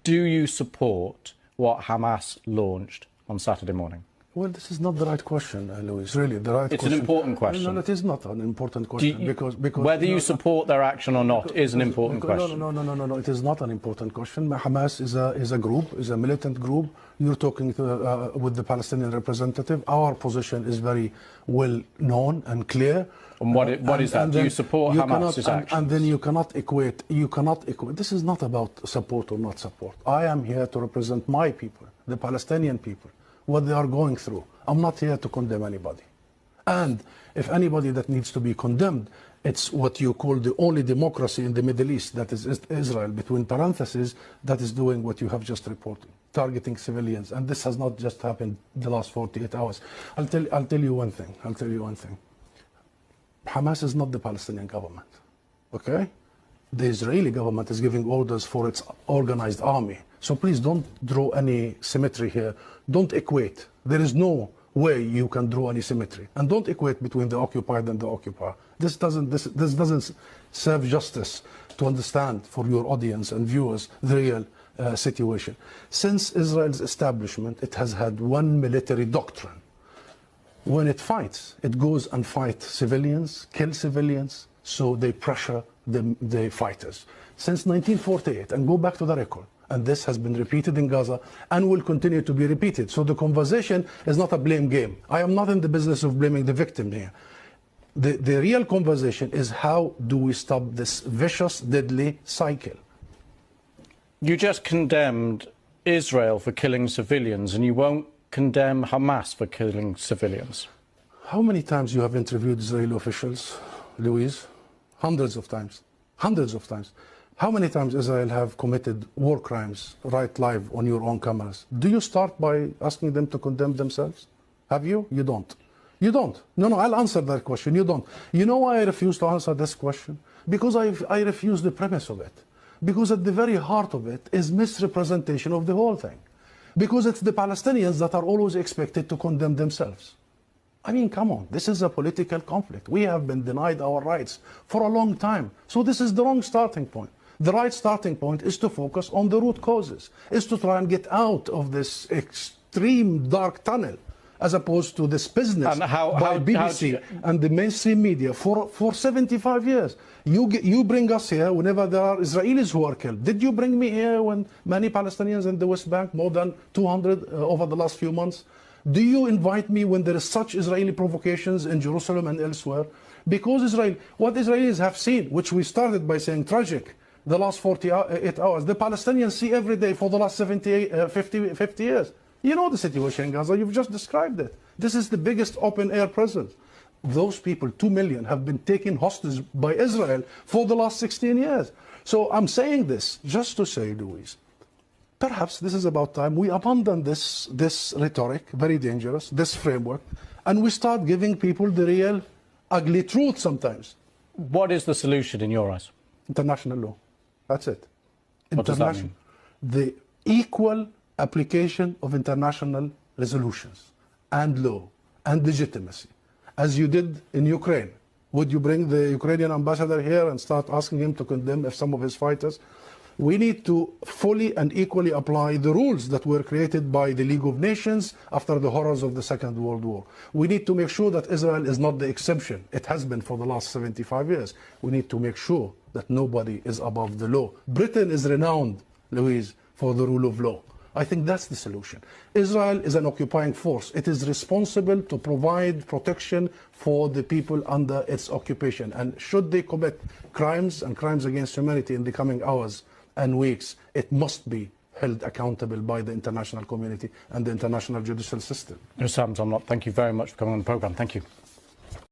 do you support what Hamas launched on Saturday morning? Well, this is not the right question, Louis. Really, the right it's question. It's an important question. No, it is not an important question because whether you support their action or not is an important question. No. It is not an important question. Hamas is a group, is a militant group. You're talking with the Palestinian representative. Our position is very well known and clear. And what is that? Do you support Hamas's actions? And then you cannot equate. This is not about support or not support. I am here to represent my people, the Palestinian people, what they are going through. I'm not here to condemn anybody. And if anybody that needs to be condemned, it's what you call the only democracy in the Middle East, that is Israel, between parentheses, that is doing what you have just reported, targeting civilians. And this has not just happened the last 48 hours. I'll tell you one thing. Hamas is not the Palestinian government, okay? The Israeli government is giving orders for its organized army. So please don't draw any symmetry here. Don't equate. There is no way you can draw any symmetry. And don't equate between the occupied and the occupier. This doesn't serve justice to understand for your audience and viewers the real situation. Since Israel's establishment, it has had one military doctrine. When it fights, it goes and fights civilians, kills civilians, so they pressure the fighters. Since 1948, and go back to the record, and this has been repeated in Gaza and will continue to be repeated. So the conversation is not a blame game. I am not in the business of blaming the victim here. The real conversation is how do we stop this vicious, deadly cycle? You just condemned Israel for killing civilians, and you won't condemn Hamas for killing civilians. How many times you have interviewed Israeli officials, Louise? Hundreds of times. Hundreds of times. How many times Israel have committed war crimes right live on your own cameras? Do you start by asking them to condemn themselves? Have you? You don't. You don't. No, I'll answer that question. You don't. You know why I refuse to answer this question? Because I refuse the premise of it. Because at the very heart of it is misrepresentation of the whole thing. Because it's the Palestinians that are always expected to condemn themselves. I mean, come on, this is a political conflict. We have been denied our rights for a long time. So this is the wrong starting point. The right starting point is to focus on the root causes, is to try and get out of this extreme dark tunnel, as opposed to this business by BBC and the mainstream media for 75 years. You bring us here whenever there are Israelis who are killed. Did you bring me here when many Palestinians in the West Bank, more than 200 over the last few months? Do you invite me when there is such Israeli provocations in Jerusalem and elsewhere? Because what Israelis have seen, which we started by saying tragic, the last 48 hours, the Palestinians see every day for the last 50 years. You know the situation in Gaza, you've just described it. This is the biggest open-air prison. Those people, 2 million, have been taken hostage by Israel for the last 16 years. So I'm saying this just to say, Louise, perhaps this is about time we abandon this rhetoric, very dangerous, this framework, and we start giving people the real ugly truth sometimes. What is the solution in your eyes? International law. That's it. What does that mean? The equal application of international resolutions and law and legitimacy, as you did in Ukraine. Would you bring the Ukrainian ambassador here and start asking him to condemn some of his fighters? We need to fully and equally apply the rules that were created by the League of Nations after the horrors of the Second World War. We need to make sure that Israel is not the exception. It has been for the last 75 years. We need to make sure that nobody is above the law. Britain is renowned, Louise, for the rule of law. I think that's the solution. Israel is an occupying force. It is responsible to provide protection for the people under its occupation. And should they commit crimes and crimes against humanity in the coming hours and weeks, it must be held accountable by the international community and the international judicial system. Sam Zomlot, thank you very much for coming on the programme. Thank you.